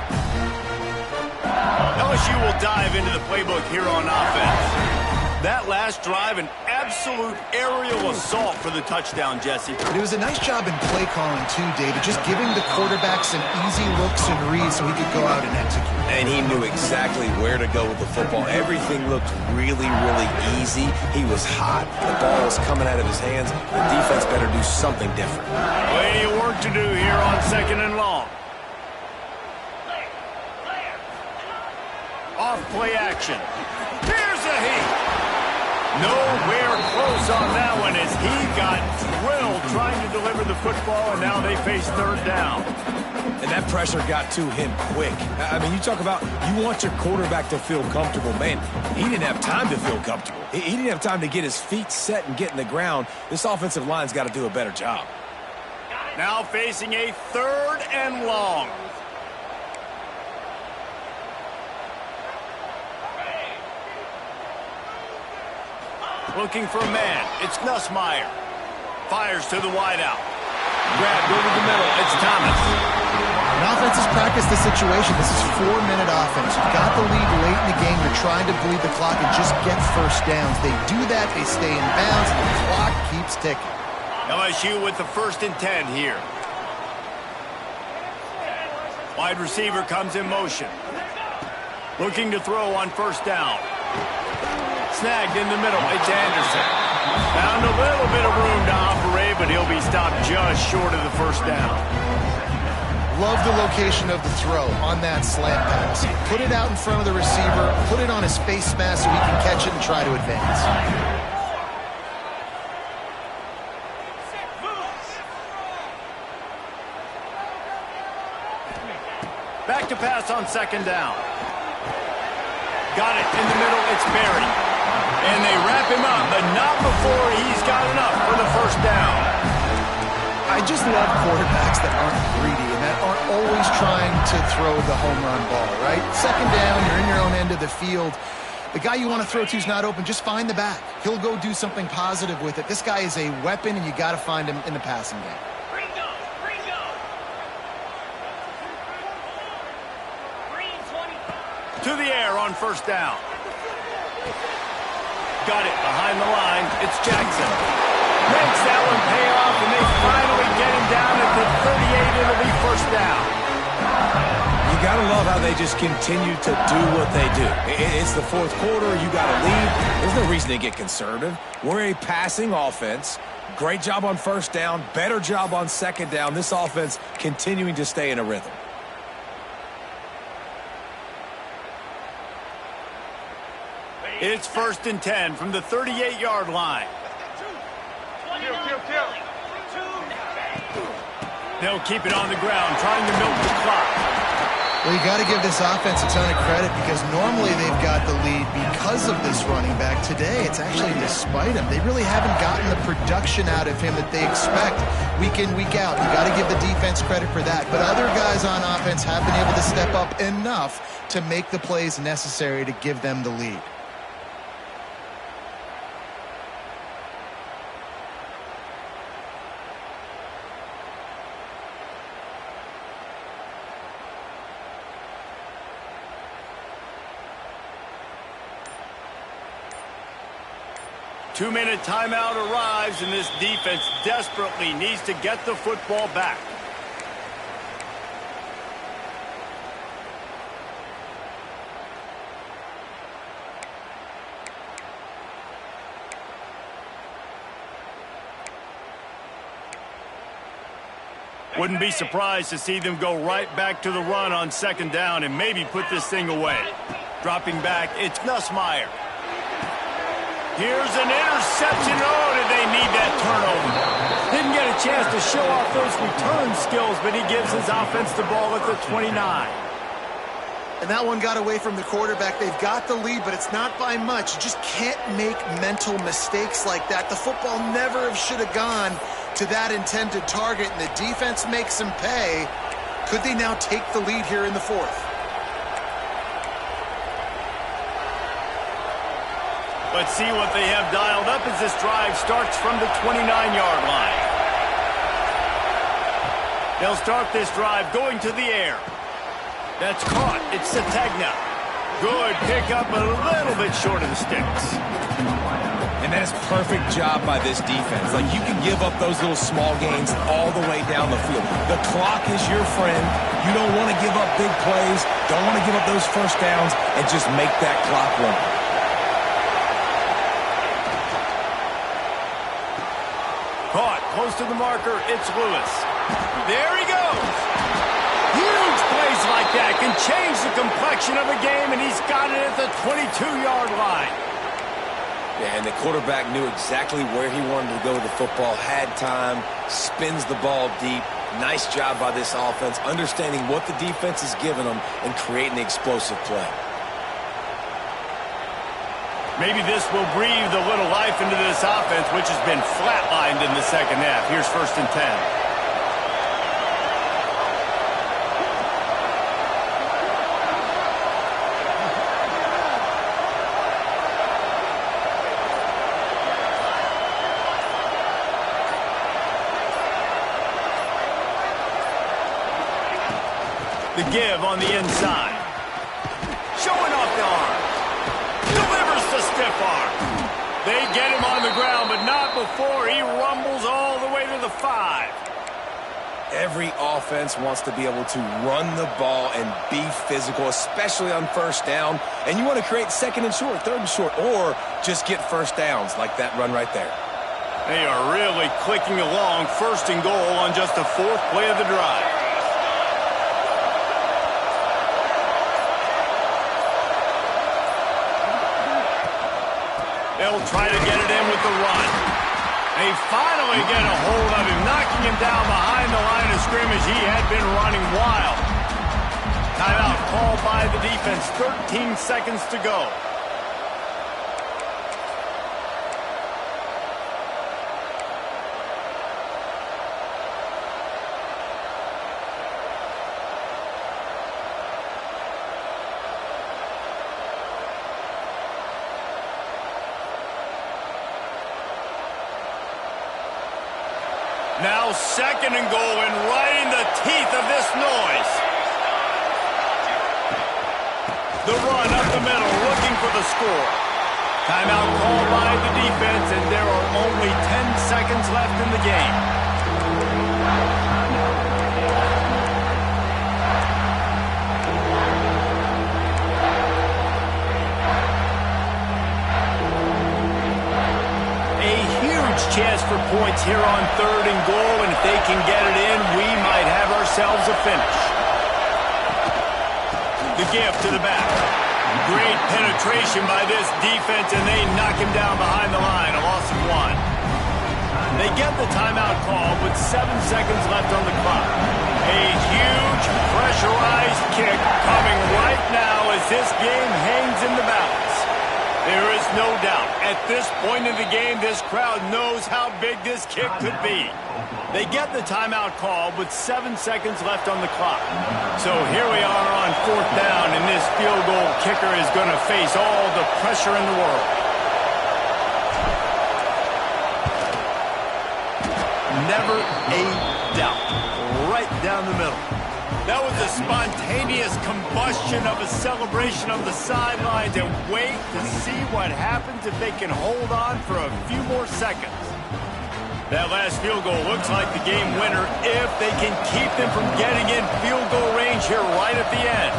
LSU will dive into the playbook here on offense. That last drive, an absolute aerial assault for the touchdown, Jesse. But it was a nice job in play calling too, David, just giving the quarterback some easy looks and reads so he could go out and execute. And he knew exactly where to go with the football. Everything looked really, really easy. He was hot. The ball was coming out of his hands. The defense better do something different. Plenty of work to do here on 2nd and long. Off play action. Here's a heat. Nowhere close on that one as he got drilled trying to deliver the football, and now they face 3rd down. And that pressure got to him quick. I mean, you talk about you want your quarterback to feel comfortable. Man, he didn't have time to feel comfortable. He didn't have time to get his feet set and get in the ground. This offensive line's got to do a better job. Now facing a 3rd and long. Looking for a man. It's Nussmeier. Fires to the wideout. Grabbed over the middle. It's Thomas. An offense has practiced the situation. This is 4-minute offense. You've got the lead late in the game. You're trying to bleed the clock and just get first downs. They do that. They stay in bounds, and the clock keeps ticking. LSU with the 1st and 10 here. Wide receiver comes in motion. Looking to throw on 1st down. Snagged in the middle. It's Anderson. Found a little bit of room to operate, but he'll be stopped just short of the 1st down. Love the location of the throw on that slant pass. Put it out in front of the receiver. Put it on his face mask so he can catch it and try to advance. Back to pass on 2nd down. Got it in the middle. It's Berry. And they wrap him up, but not before he's got enough for the 1st down. I just love quarterbacks that aren't greedy and that aren't always trying to throw the home run ball, right? 2nd down, you're in your own end of the field. The guy you want to throw to is not open. Just find the back. He'll go do something positive with it. This guy is a weapon, and you got to find him in the passing game. To the air on 1st down. Got it behind the line. It's Jackson. Makes that one pay off, and they finally get him down at the 38. It'll be 1st down. You got to love how they just continue to do what they do. It's the 4th quarter. You got to lead. There's no reason to get conservative. We're a passing offense. Great job on 1st down. Better job on 2nd down. This offense continuing to stay in a rhythm. It's 1st and 10 from the 38-yard line. They'll keep it on the ground, trying to milk the clock. Well, you got to give this offense a ton of credit because normally they've got the lead because of this running back. Today, it's actually despite him. They really haven't gotten the production out of him that they expect week in, week out. You got to give the defense credit for that. But other guys on offense have been able to step up enough to make the plays necessary to give them the lead. Two-minute timeout arrives, and this defense desperately needs to get the football back. Wouldn't be surprised to see them go right back to the run on 2nd down and maybe put this thing away. Dropping back, it's Nussmeier. Here's an interception. Oh, did they need that turnover? Didn't get a chance to show off those return skills, but he gives his offense the ball at the 29. And that one got away from the quarterback. They've got the lead, but it's not by much. You just can't make mental mistakes like that. The football never should have gone to that intended target, and the defense makes them pay. Could they now take the lead here in the 4th? Let's see what they have dialed up as this drive starts from the 29-yard line. They'll start this drive going to the air. That's caught. It's Sategna. Good pickup, a little bit short of the sticks. And that is perfect job by this defense. Like, you can give up those little small gains all the way down the field. The clock is your friend. You don't want to give up big plays, don't want to give up those first downs, and just make that clock run. Caught, close to the marker, it's Lewis. There he goes. Huge plays like that can change the complexion of a game, and he's got it at the 22-yard line. Yeah, and the quarterback knew exactly where he wanted to go with the football, had time, spins the ball deep. Nice job by this offense, understanding what the defense is giving them and creating the explosive play. Maybe this will breathe a little life into this offense, which has been flatlined in the second half. Here's 1st and 10. The give on the inside. Showing off the arm. Delivers the stiff arm. They get him on the ground, but not before he rumbles all the way to the 5. Every offense wants to be able to run the ball and be physical, especially on first down. And you want to create 2nd and short, 3rd and short, or just get first downs like that run right there. They are really clicking along, 1st and goal on just the 4th play of the drive. They'll try to get it in with the run. They finally get a hold of him, knocking him down behind the line of scrimmage. He had been running wild. Timeout called by the defense. 13 seconds to go. Now 2nd and goal, and right in the teeth of this noise. The run up the middle, looking for the score. Timeout called by the defense, and there are only 10 seconds left in the game. Chance for points here on 3rd and goal, and if they can get it in, we might have ourselves a finish. The give to the back. Great penetration by this defense, and they knock him down behind the line, a loss of 1. They get the timeout call with 7 seconds left on the clock. A huge pressurized kick coming right now as this game hangs in the balance. There is no doubt, at this point in the game, this crowd knows how big this kick could be. They get the timeout call with 7 seconds left on the clock. So here we are on 4th down, and this field goal kicker is going to face all the pressure in the world. Never a doubt. Right down the middle. That was a spontaneous combustion of a celebration on the sidelines, and wait to see what happens if they can hold on for a few more seconds. That last field goal looks like the game winner if they can keep them from getting in field goal range here right at the end.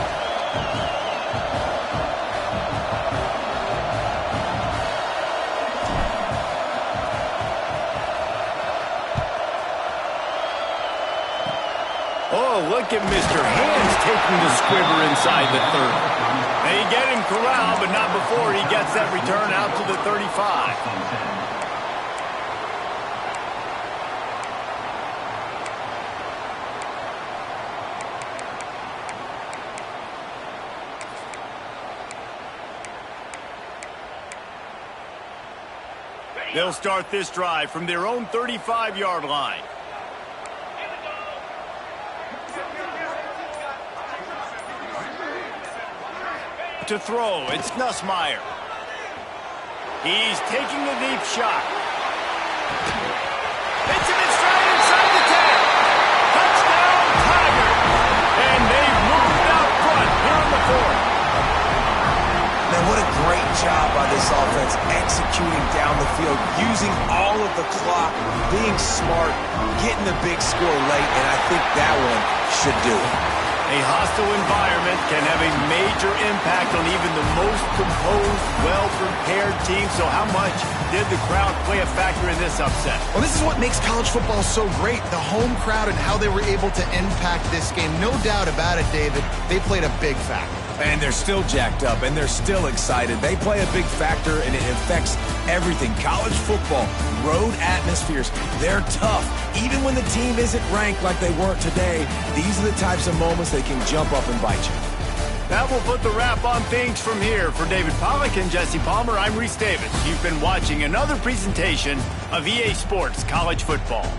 Oh, look at Mr. Hands taking the squibber inside the 30. They get him corralled, but not before he gets that return out to the 35. They'll start this drive from their own 35-yard line. To throw, it's Nussmeier. He's taking a deep shot. Hits him in stride inside the 10. Touchdown, Tigers. And they've moved out front here on the 4th. this offense executing down the field, using all of the clock, being smart, getting the big score late, and I think that one should do it. A hostile environment can have a major impact on even the most composed, well-prepared team. So how much did the crowd play a factor in this upset? Well, this is what makes college football so great, the home crowd and how they were able to impact this game. No doubt about it, David. They played a big factor. And they're still jacked up, and they're still excited. They play a big factor, and it affects everything. College football, road atmospheres, they're tough. Even when the team isn't ranked like they weren't today, these are the types of moments they can jump up and bite you. That will put the wrap on things from here. For David Pollack and Jesse Palmer, I'm Reese Davis. You've been watching another presentation of EA Sports College Football.